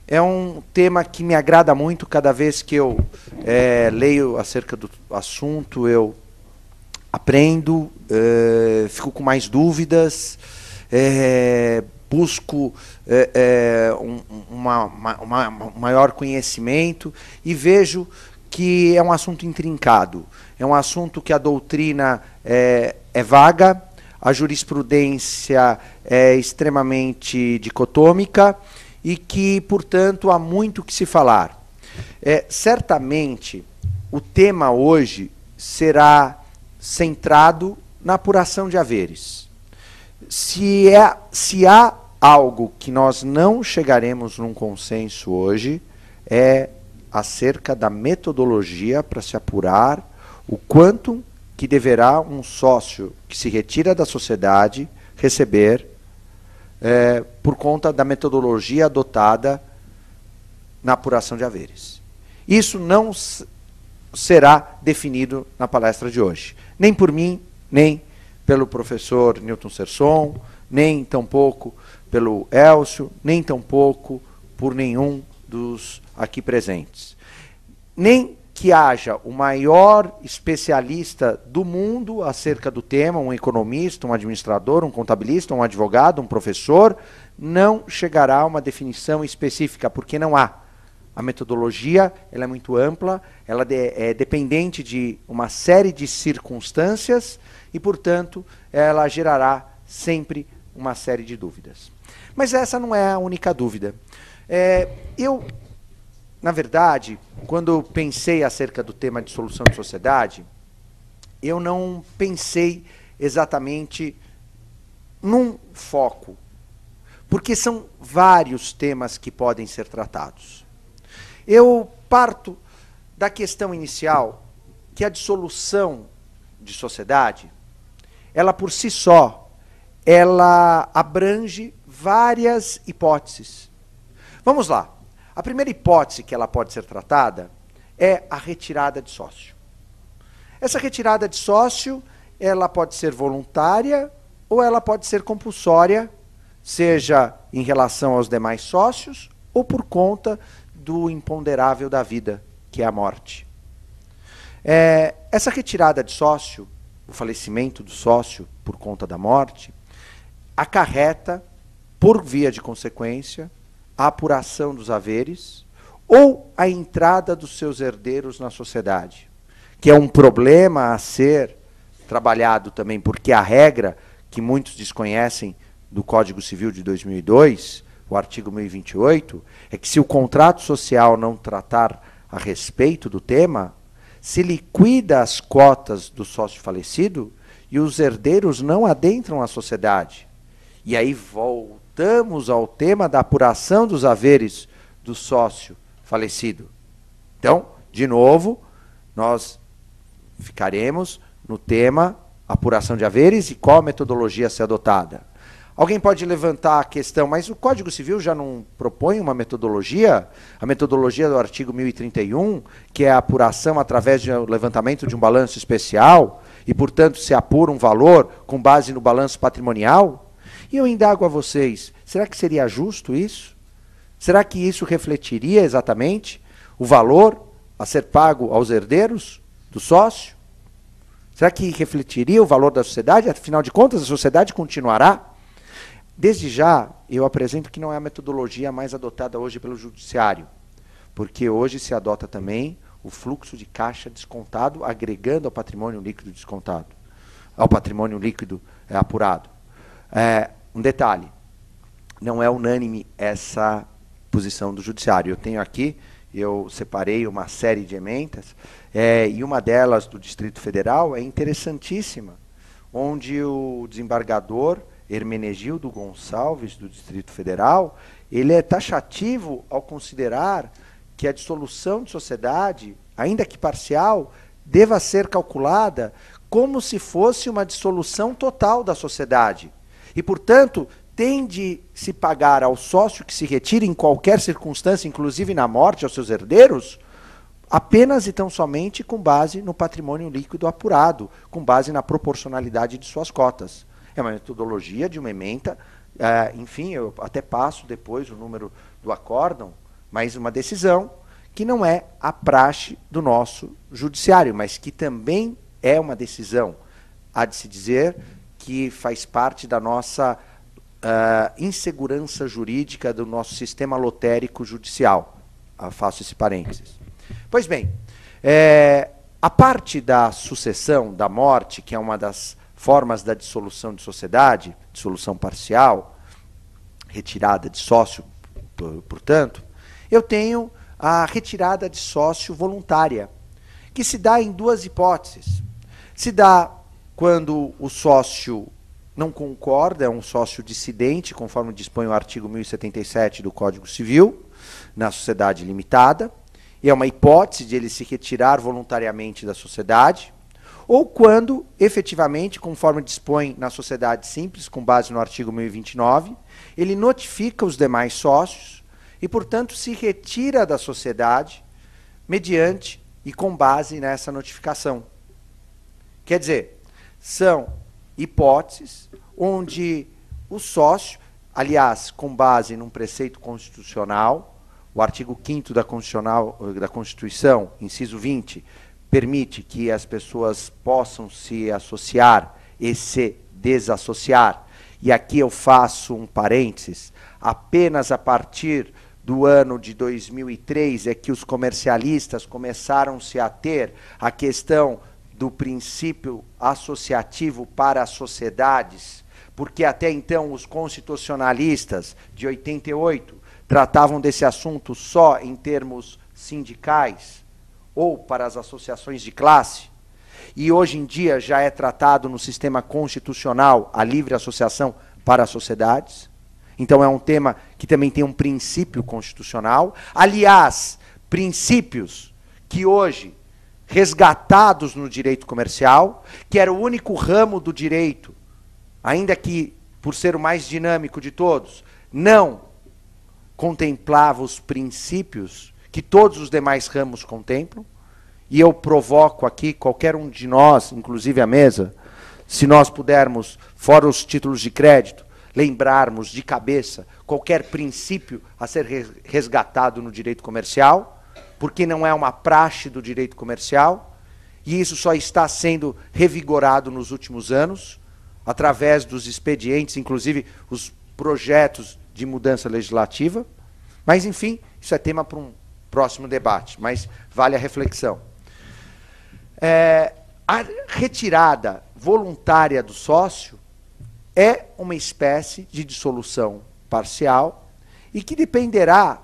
É um tema que me agrada muito. Cada vez que eu leio acerca do assunto, eu aprendo, fico com mais dúvidas, busco um maior conhecimento e vejo que é um assunto intrincado. É um assunto que a doutrina é vaga, a jurisprudência é extremamente dicotômica e que, portanto, há muito que se falar. Certamente, o tema hoje será centrado na apuração de haveres. Se há algo que nós não chegaremos num consenso hoje, é acerca da metodologia para se apurar o quanto que deverá um sócio que se retira da sociedade receber por conta da metodologia adotada na apuração de haveres. Isso não será definido na palestra de hoje. Nem por mim, nem pelo professor Newton Serson, nem tampouco pelo Elcio, nem tampouco por nenhum dos aqui presentes. Nem que haja o maior especialista do mundo acerca do tema, um economista, um administrador, um contabilista, um advogado, um professor, não chegará a uma definição específica, porque não há. A metodologia ela é muito ampla, ela é dependente de uma série de circunstâncias e, portanto, ela gerará sempre uma série de dúvidas. Mas essa não é a única dúvida. Na verdade, quando eu pensei acerca do tema de solução de sociedade, eu não pensei exatamente num foco, porque são vários temas que podem ser tratados. Eu parto da questão inicial, que a dissolução de sociedade, ela por si só, ela abrange várias hipóteses. Vamos lá. A primeira hipótese que ela pode ser tratada é a retirada de sócio. Essa retirada de sócio, ela pode ser voluntária ou ela pode ser compulsória, seja em relação aos demais sócios ou por conta do imponderável da vida, que é a morte. Essa retirada de sócio, o falecimento do sócio por conta da morte, acarreta, por via de consequência, a apuração dos haveres ou a entrada dos seus herdeiros na sociedade, que é um problema a ser trabalhado também, porque a regra que muitos desconhecem do Código Civil de 2002, o artigo 1028, é que se o contrato social não tratar a respeito do tema, se liquida as cotas do sócio falecido e os herdeiros não adentram a sociedade. E aí voltamos ao tema da apuração dos haveres do sócio falecido. Então, de novo, nós ficaremos no tema apuração de haveres e qual a metodologia a ser adotada. Alguém pode levantar a questão, mas o Código Civil já não propõe uma metodologia? A metodologia do artigo 1031, que é a apuração através do levantamento de um balanço especial, e, portanto, se apura um valor com base no balanço patrimonial? E eu indago a vocês, será que seria justo isso? Será que isso refletiria exatamente o valor a ser pago aos herdeiros do sócio? Será que refletiria o valor da sociedade? Afinal de contas, a sociedade continuará? Desde já, eu apresento que não é a metodologia mais adotada hoje pelo judiciário, porque hoje se adota também o fluxo de caixa descontado, agregando ao patrimônio líquido descontado, ao patrimônio líquido apurado. Um detalhe, não é unânime essa posição do judiciário. Eu tenho aqui, eu separei uma série de emendas, e uma delas do Distrito Federal é interessantíssima, onde o desembargador Hermenegildo Gonçalves, do Distrito Federal, ele é taxativo ao considerar que a dissolução de sociedade, ainda que parcial, deva ser calculada como se fosse uma dissolução total da sociedade. E, portanto, tem de se pagar ao sócio que se retira em qualquer circunstância, inclusive na morte, aos seus herdeiros, apenas e tão somente com base no patrimônio líquido apurado, com base na proporcionalidade de suas cotas. É uma metodologia de uma ementa, enfim, eu até passo depois o número do acórdão, mas uma decisão que não é a praxe do nosso judiciário, mas que também é uma decisão, há de se dizer, que faz parte da nossa insegurança jurídica do nosso sistema lotérico judicial. Faço esse parênteses. Pois bem, a parte da sucessão, da morte, que é uma das formas da dissolução de sociedade, dissolução parcial, retirada de sócio, portanto, eu tenho a retirada de sócio voluntária, que se dá em duas hipóteses. Se dá quando o sócio não concorda, é um sócio dissidente, conforme dispõe o artigo 1077 do Código Civil, na sociedade limitada, e é uma hipótese de ele se retirar voluntariamente da sociedade, ou quando, efetivamente, conforme dispõe na sociedade simples, com base no artigo 1029, ele notifica os demais sócios e, portanto, se retira da sociedade mediante e com base nessa notificação. Quer dizer, são hipóteses onde o sócio, aliás, com base num preceito constitucional, o artigo 5º da Constituição, inciso 20, permite que as pessoas possam se associar e se desassociar. E aqui eu faço um parênteses, apenas a partir do ano de 2003 é que os comercialistas começaram-se a ter a questão do princípio associativo para as sociedades, porque até então os constitucionalistas de 88 tratavam desse assunto só em termos sindicais ou para as associações de classe, e hoje em dia já é tratado no sistema constitucional a livre associação para as sociedades. Então é um tema que também tem um princípio constitucional. Aliás, princípios que hoje, resgatados no direito comercial, que era o único ramo do direito, ainda que, por ser o mais dinâmico de todos, não contemplava os princípios que todos os demais ramos contemplam. E eu provoco aqui qualquer um de nós, inclusive a mesa, se nós pudermos, fora os títulos de crédito, lembrarmos de cabeça qualquer princípio a ser resgatado no direito comercial, porque não é uma praxe do direito comercial, e isso só está sendo revigorado nos últimos anos, através dos expedientes, inclusive os projetos de mudança legislativa. Mas, enfim, isso é tema para um próximo debate, mas vale a reflexão. A retirada voluntária do sócio é uma espécie de dissolução parcial e que dependerá,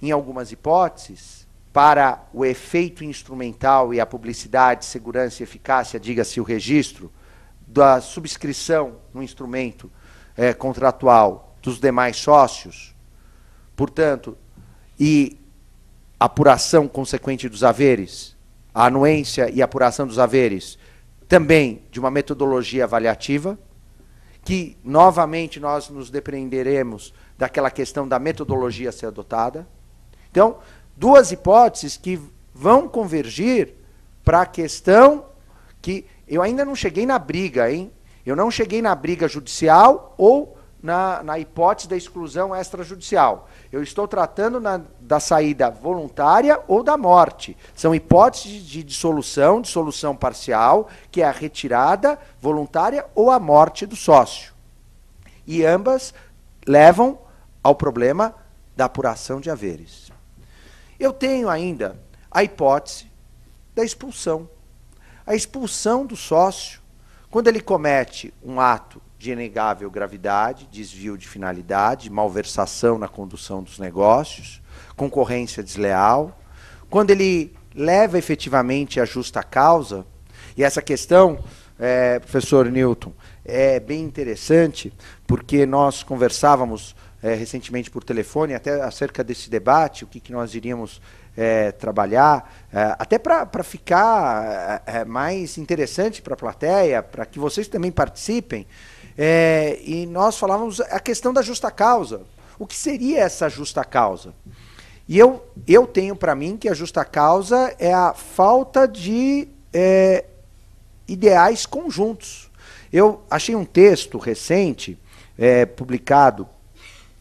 em algumas hipóteses, para o efeito instrumental e a publicidade, segurança e eficácia, diga-se o registro, da subscrição no instrumento contratual dos demais sócios, portanto, e apuração consequente dos haveres, a anuência e apuração dos haveres, também de uma metodologia avaliativa, que novamente nós nos depreenderemos daquela questão da metodologia a ser adotada. Então, duas hipóteses que vão convergir para a questão que eu ainda não cheguei na briga, hein? Eu não cheguei na briga judicial ou na hipótese da exclusão extrajudicial. Eu estou tratando da saída voluntária ou da morte. São hipóteses de dissolução parcial, que é a retirada voluntária ou a morte do sócio. E ambas levam ao problema da apuração de haveres. Eu tenho ainda a hipótese da expulsão. A expulsão do sócio, quando ele comete um ato de inegável gravidade, desvio de finalidade, malversação na condução dos negócios, concorrência desleal, quando ele leva efetivamente a justa causa, e essa questão, professor Newton, é bem interessante, porque nós conversávamos recentemente por telefone, até acerca desse debate, o que nós iríamos trabalhar, até para ficar mais interessante para a plateia, para que vocês também participem, e nós falávamos a questão da justa causa. O que seria essa justa causa? E eu tenho para mim que a justa causa é a falta de ideais conjuntos. Eu achei um texto recente, publicado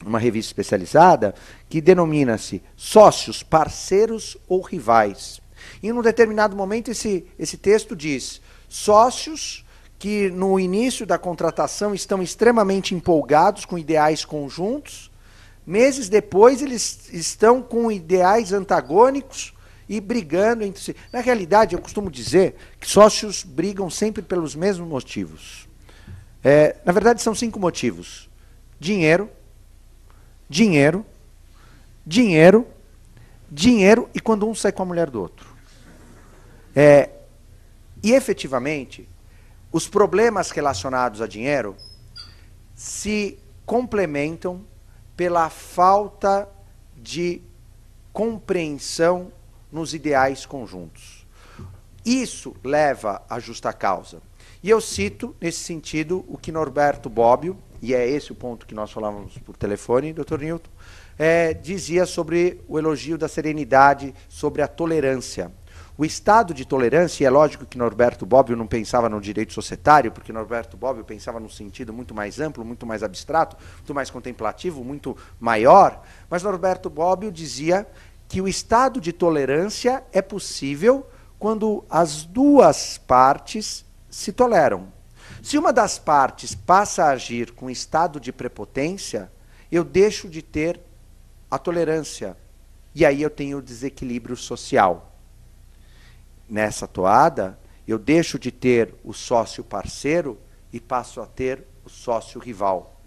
uma revista especializada, que denomina-se Sócios, Parceiros ou Rivais. E, num determinado momento, esse texto diz: sócios que, no início da contratação, estão extremamente empolgados com ideais conjuntos, meses depois, eles estão com ideais antagônicos e brigando entre si. Na realidade, eu costumo dizer que sócios brigam sempre pelos mesmos motivos. Na verdade, são 5 motivos: dinheiro, dinheiro, dinheiro, dinheiro e quando um sai com a mulher do outro. E, efetivamente, os problemas relacionados a dinheiro se complementam pela falta de compreensão nos ideais conjuntos. Isso leva à justa causa. E eu cito, nesse sentido, o que Norberto Bobbio, e é esse o ponto que nós falávamos por telefone, Dr. Newton, dizia sobre o elogio da serenidade, sobre a tolerância. O estado de tolerância, e é lógico que Norberto Bobbio não pensava no direito societário, porque Norberto Bobbio pensava num sentido muito mais amplo, muito mais abstrato, muito mais contemplativo, muito maior, mas Norberto Bobbio dizia que o estado de tolerância é possível quando as duas partes se toleram. Se uma das partes passa a agir com estado de prepotência, eu deixo de ter a tolerância, e aí eu tenho o desequilíbrio social. Nessa toada, eu deixo de ter o sócio parceiro e passo a ter o sócio rival.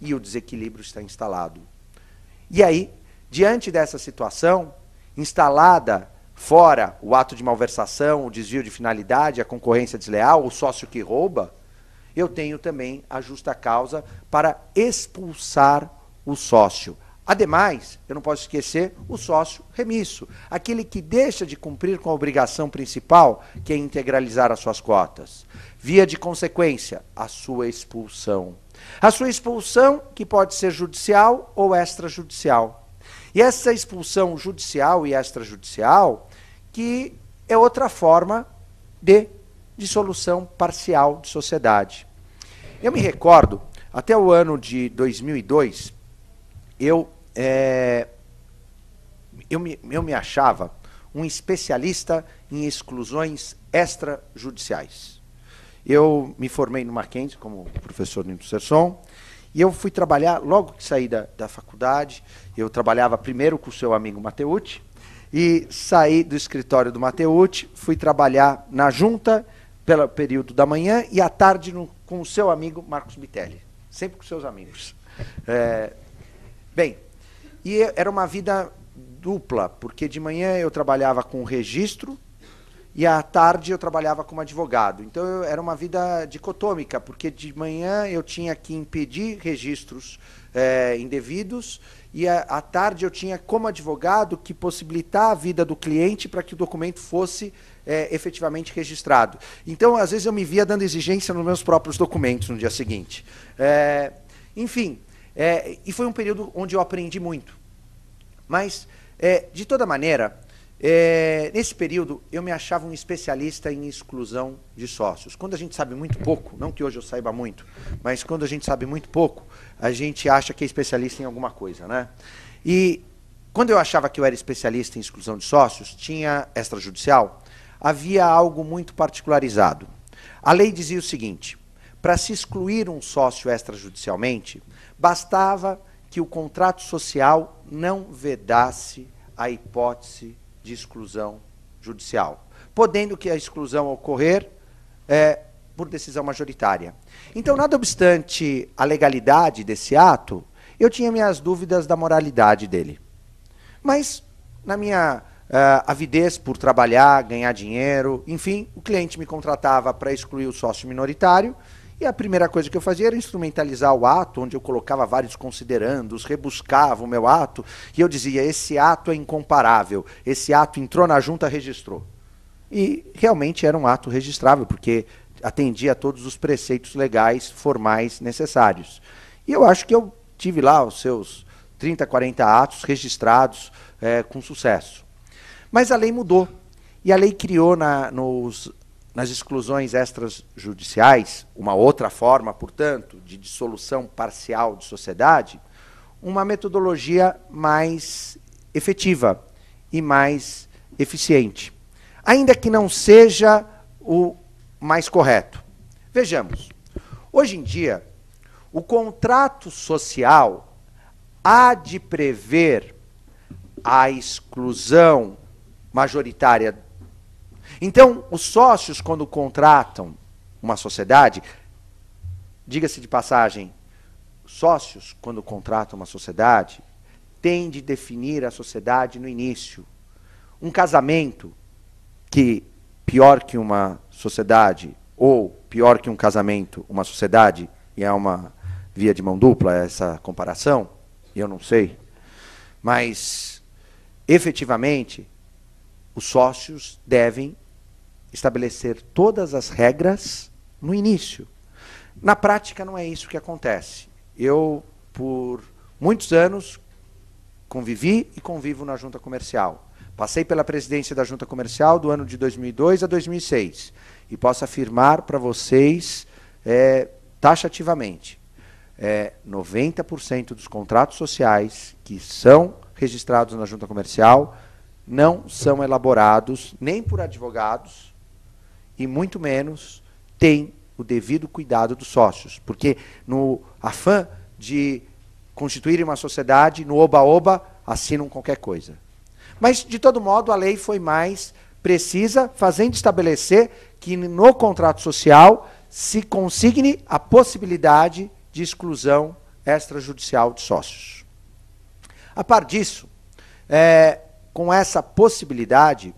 E o desequilíbrio está instalado. E aí, diante dessa situação, instalada fora o ato de malversação, o desvio de finalidade, a concorrência desleal, o sócio que rouba, eu tenho também a justa causa para expulsar o sócio. Ademais, eu não posso esquecer o sócio remisso, aquele que deixa de cumprir com a obrigação principal, que é integralizar as suas cotas. Via de consequência, a sua expulsão. A sua expulsão, que pode ser judicial ou extrajudicial. E essa expulsão judicial e extrajudicial, que é outra forma de dissolução parcial de sociedade. Eu me recordo, até o ano de 2002, eu me achava um especialista em exclusões extrajudiciais. Eu me formei no Mackenzie como professor Newton Serson, e eu fui trabalhar, logo que saí da faculdade, eu trabalhava primeiro com o seu amigo Mateucci, e saí do escritório do Mateucci, fui trabalhar na junta, pelo período da manhã, e à tarde com o seu amigo Marcos Bitelli, sempre com seus amigos. Bem, e era uma vida dupla, porque de manhã eu trabalhava com registro e à tarde eu trabalhava como advogado. Então era uma vida dicotômica, porque de manhã eu tinha que impedir registros indevidos e à tarde eu tinha, como advogado, que possibilitar a vida do cliente para que o documento fosse efetivamente registrado. Então, às vezes, eu me via dando exigência nos meus próprios documentos no dia seguinte. Enfim, e foi um período onde eu aprendi muito. Mas, de toda maneira, nesse período, eu me achava um especialista em exclusão de sócios. Quando a gente sabe muito pouco, não que hoje eu saiba muito, mas quando a gente sabe muito pouco, a gente acha que é especialista em alguma coisa, né? E quando eu achava que eu era especialista em exclusão de sócios, tinha extrajudicial, havia algo muito particularizado. A lei dizia o seguinte: para se excluir um sócio extrajudicialmente, bastava que o contrato social não vedasse a hipótese de exclusão judicial, podendo que a exclusão ocorrer por decisão majoritária. Então, nada obstante a legalidade desse ato, eu tinha minhas dúvidas da moralidade dele. Mas, na minha avidez por trabalhar, ganhar dinheiro, enfim, o cliente me contratava para excluir o sócio minoritário, e a primeira coisa que eu fazia era instrumentalizar o ato, onde eu colocava vários considerandos, rebuscava o meu ato, e eu dizia: esse ato é incomparável, esse ato entrou na junta, registrou. E realmente era um ato registrável, porque atendia a todos os preceitos legais formais necessários. E eu acho que eu tive lá os seus 30, 40 atos registrados com sucesso. Mas a lei mudou, e a lei criou nas exclusões extrajudiciais, uma outra forma, portanto, de dissolução parcial de sociedade, uma metodologia mais efetiva e mais eficiente, ainda que não seja o mais correto. Vejamos, hoje em dia, o contrato social há de prever a exclusão majoritária. Então, os sócios, quando contratam uma sociedade, diga-se de passagem, sócios, quando contratam uma sociedade, têm de definir a sociedade no início. Um casamento, que pior que uma sociedade, ou pior que um casamento, uma sociedade, e é uma via de mão dupla essa comparação, eu não sei, mas, efetivamente, os sócios devem estabelecer todas as regras no início. Na prática, não é isso que acontece. Eu, por muitos anos, convivi e convivo na junta comercial. Passei pela presidência da junta comercial do ano de 2002 a 2006. E posso afirmar para vocês, taxativamente, 90% dos contratos sociais que são registrados na junta comercial não são elaborados nem por advogados e muito menos têm o devido cuidado dos sócios. Porque no afã de constituírem uma sociedade, no oba-oba, assinam qualquer coisa. Mas, de todo modo, a lei foi mais precisa, fazendo estabelecer que no contrato social se consigne a possibilidade de exclusão extrajudicial de sócios. A par disso, com essa possibilidade,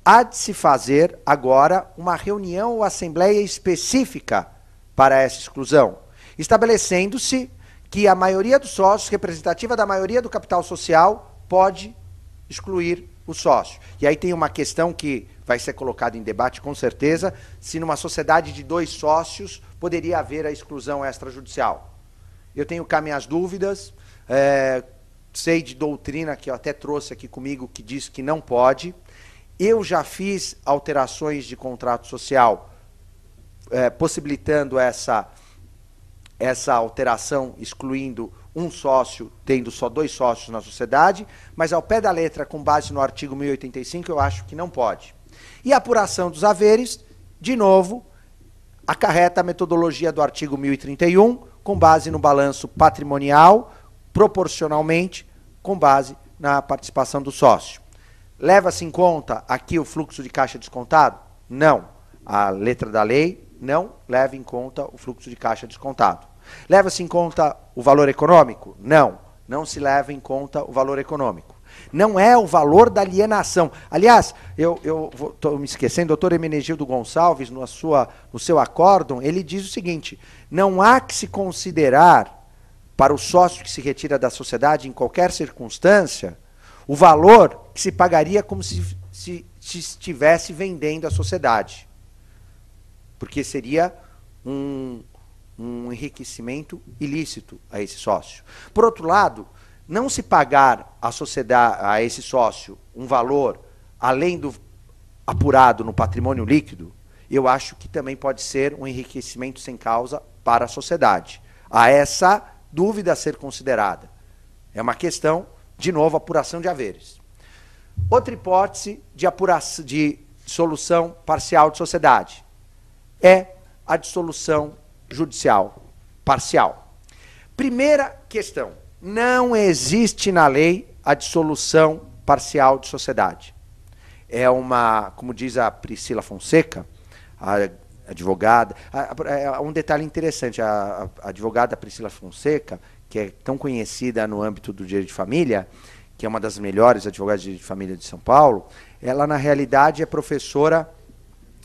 há de se fazer agora uma reunião ou assembleia específica para essa exclusão, estabelecendo-se que a maioria dos sócios, representativa da maioria do capital social, pode excluir o sócio. E aí tem uma questão que vai ser colocada em debate com certeza, se numa sociedade de 2 sócios poderia haver a exclusão extrajudicial. Eu tenho cá minhas dúvidas, sei de doutrina que eu até trouxe aqui comigo que diz que não pode. Eu já fiz alterações de contrato social possibilitando essa alteração, excluindo um sócio, tendo só 2 sócios na sociedade, mas ao pé da letra, com base no artigo 1085, eu acho que não pode. E a apuração dos haveres, de novo, acarreta a metodologia do artigo 1031, com base no balanço patrimonial, proporcionalmente, com base na participação do sócio. Leva-se em conta aqui o fluxo de caixa descontado? Não. A letra da lei não leva em conta o fluxo de caixa descontado. Leva-se em conta o valor econômico? Não. Não se leva em conta o valor econômico. Não é o valor da alienação. Aliás, eu estou me esquecendo, o doutor Hermenegildo Gonçalves, no seu acórdão, ele diz o seguinte: não há que se considerar, para o sócio que se retira da sociedade em qualquer circunstância, o valor que se pagaria como se estivesse vendendo a sociedade. Porque seria um enriquecimento ilícito a esse sócio. Por outro lado, não se pagar à sociedade, a esse sócio, um valor além do apurado no patrimônio líquido, eu acho que também pode ser um enriquecimento sem causa para a sociedade. Há essa dúvida a ser considerada. É uma questão, de novo, apuração de haveres. Outra hipótese de dissolução parcial de sociedade é a dissolução judicial parcial. Primeira questão: não existe na lei a dissolução parcial de sociedade. É uma, como diz a Priscila Fonseca, a advogada, um detalhe interessante, a advogada Priscila Fonseca, que é tão conhecida no âmbito do direito de família, que é uma das melhores advogadas de direito de família de São Paulo, ela na realidade é professora,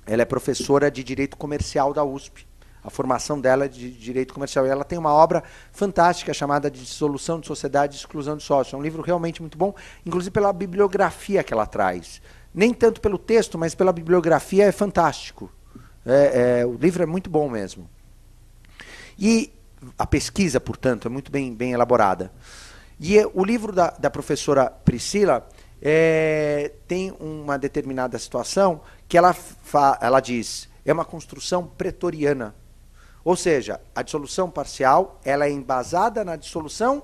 ela é professora de direito comercial da USP. A formação dela é de direito comercial. E ela tem uma obra fantástica chamada de Dissolução de Sociedade e Exclusão de Sócio. É um livro realmente muito bom, inclusive pela bibliografia que ela traz. Nem tanto pelo texto, mas pela bibliografia é fantástico. O livro é muito bom mesmo. E a pesquisa, portanto, é muito bem elaborada. E o livro da professora Priscila tem uma determinada situação que ela diz, é uma construção pretoriana. Ou seja, a dissolução parcial ela é embasada na dissolução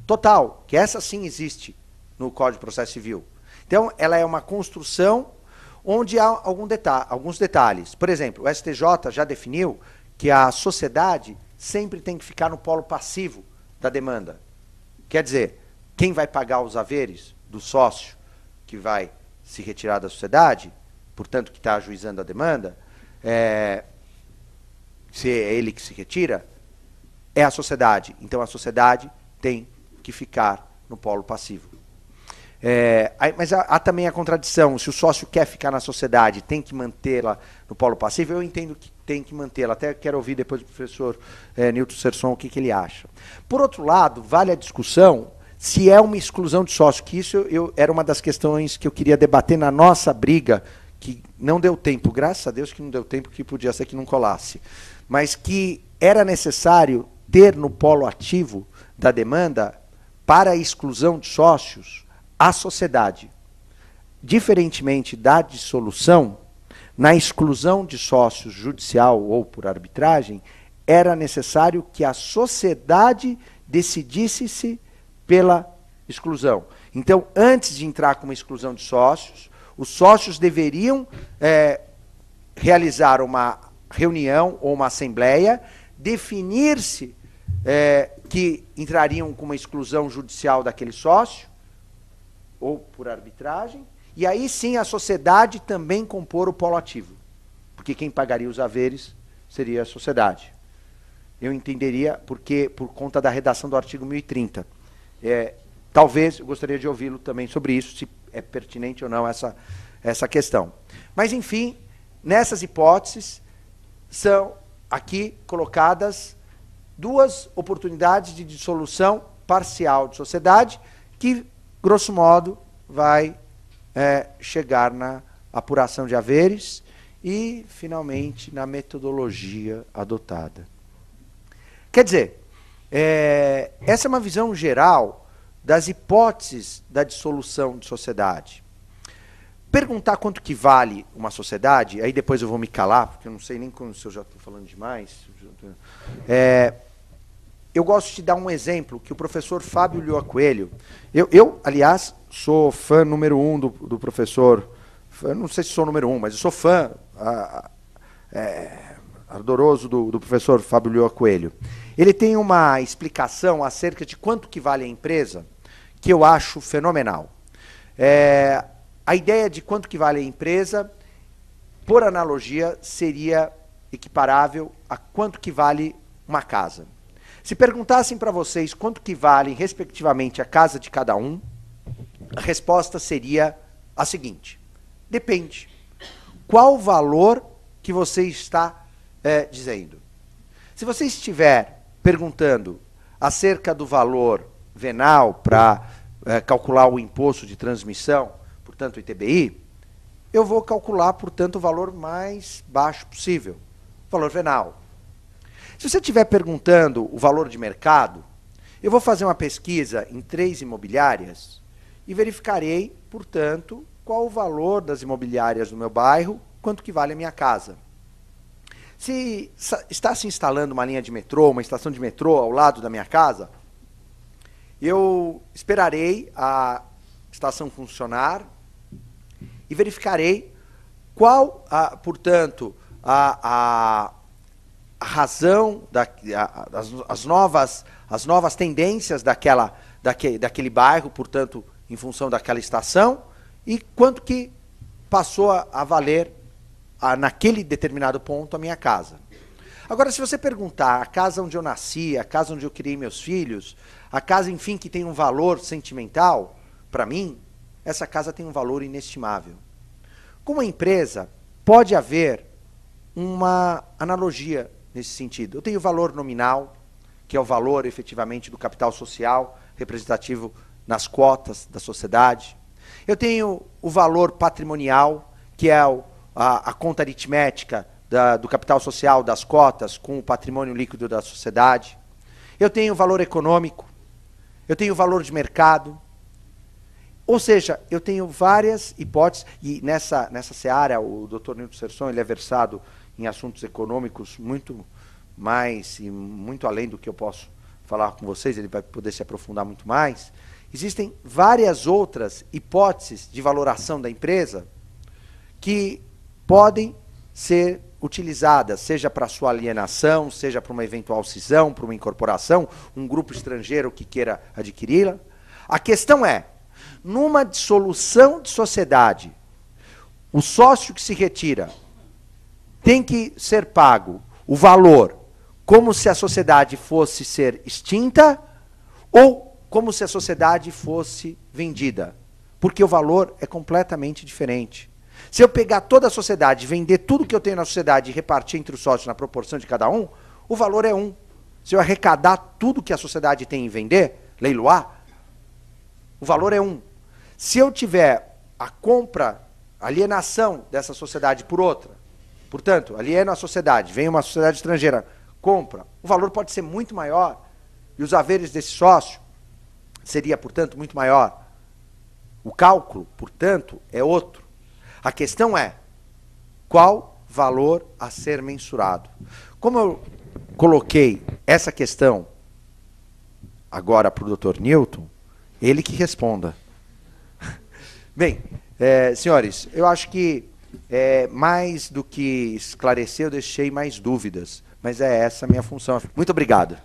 total, que essa sim existe no Código de Processo Civil. Então, ela é uma construção onde há alguns detalhes. Por exemplo, o STJ já definiu que a sociedade sempre tem que ficar no polo passivo da demanda. Quer dizer, quem vai pagar os haveres do sócio que vai se retirar da sociedade, portanto, que está ajuizando a demanda, se é ele que se retira, é a sociedade. Então, a sociedade tem que ficar no polo passivo. Mas há também a contradição. Se o sócio quer ficar na sociedade, tem que mantê-la no polo passivo, eu entendo que tem que mantê-la. Até quero ouvir depois do professor Nilton Serson o que ele acha. Por outro lado, vale a discussão se é uma exclusão de sócio, que isso era uma das questões que eu queria debater na nossa briga, que não deu tempo, graças a Deus que não deu tempo, que podia ser que não colasse, mas que era necessário ter no polo ativo da demanda, para a exclusão de sócios, a sociedade. Diferentemente da dissolução, na exclusão de sócios judicial ou por arbitragem, era necessário que a sociedade decidisse-se pela exclusão. Então, antes de entrar com uma exclusão de sócios, os sócios deveriam realizar uma reunião ou uma assembleia, definir-se que entrariam com uma exclusão judicial daquele sócio, ou por arbitragem, e aí sim a sociedade também compor o polo ativo, porque quem pagaria os haveres seria a sociedade. Eu entenderia porque por conta da redação do artigo 1030. Talvez, eu gostaria de ouvi-lo também sobre isso, se é pertinente ou não essa questão. Mas, enfim, nessas hipóteses, são aqui colocadas duas oportunidades de dissolução parcial de sociedade, que, grosso modo, vai chegar na apuração de haveres e, finalmente, na metodologia adotada. Quer dizer, essa é uma visão geral das hipóteses da dissolução de sociedade. Perguntar quanto que vale uma sociedade, aí depois eu vou me calar, porque eu não sei nem se eu já estou falando demais. Eu gosto de dar um exemplo que o professor Fábio Ulloa Coelho, eu, aliás, sou fã número 1 do professor, não sei se sou número 1, mas eu sou fã ardoroso do professor Fábio Ulloa Coelho. Ele tem uma explicação acerca de quanto que vale a empresa, que eu acho fenomenal. A ideia de quanto que vale a empresa, por analogia, seria equiparável a quanto que vale uma casa. Se perguntassem para vocês quanto que vale, respectivamente, a casa de cada um, a resposta seria a seguinte: depende. Qual o valor que você está dizendo? Se você estiver perguntando acerca do valor venal para calcular o imposto de transmissão, portanto, o ITBI, eu vou calcular, portanto, o valor mais baixo possível, valor venal. Se você estiver perguntando o valor de mercado, eu vou fazer uma pesquisa em 3 imobiliárias e verificarei, portanto, qual o valor das imobiliárias do meu bairro, quanto que vale a minha casa. Se está se instalando uma linha de metrô, uma estação de metrô ao lado da minha casa, eu esperarei a estação funcionar e verificarei qual, portanto, a razão, as novas tendências daquele bairro, portanto, em função daquela estação, e quanto que passou a valer naquele determinado ponto a minha casa. Agora, se você perguntar a casa onde eu nasci, a casa onde eu criei meus filhos, a casa, enfim, que tem um valor sentimental, para mim, essa casa tem um valor inestimável. Como empresa, pode haver uma analogia nesse sentido. Eu tenho o valor nominal, que é o valor, efetivamente, do capital social, representativo nas cotas da sociedade. Eu tenho o valor patrimonial, que é a conta aritmética do capital social, das cotas, com o patrimônio líquido da sociedade. Eu tenho o valor econômico. Eu tenho o valor de mercado. Ou seja, eu tenho várias hipóteses, e nessa seara, o Dr. Nilton Serson, ele é versado em assuntos econômicos muito mais e muito além do que eu posso falar com vocês, ele vai poder se aprofundar muito mais. Existem várias outras hipóteses de valoração da empresa que podem ser utilizadas, seja para sua alienação, seja para uma eventual cisão, para uma incorporação, um grupo estrangeiro que queira adquiri-la. A questão é, numa dissolução de sociedade, o sócio que se retira tem que ser pago o valor como se a sociedade fosse ser extinta ou como se a sociedade fosse vendida. Porque o valor é completamente diferente. Se eu pegar toda a sociedade, vender tudo que eu tenho na sociedade e repartir entre os sócios na proporção de cada um, o valor é 1. Se eu arrecadar tudo que a sociedade tem em vender, leiloar, o valor é 1. Se eu tiver a compra, a alienação dessa sociedade por outra, portanto, alieno a sociedade, vem uma sociedade estrangeira, compra, o valor pode ser muito maior e os haveres desse sócio seria, portanto, muito maior. O cálculo, portanto, é outro. A questão é, qual valor a ser mensurado? Como eu coloquei essa questão agora para o Dr. Newton, ele que responda. Bem, senhores, eu acho que mais do que esclarecer, eu deixei mais dúvidas, mas é essa a minha função. Muito obrigado.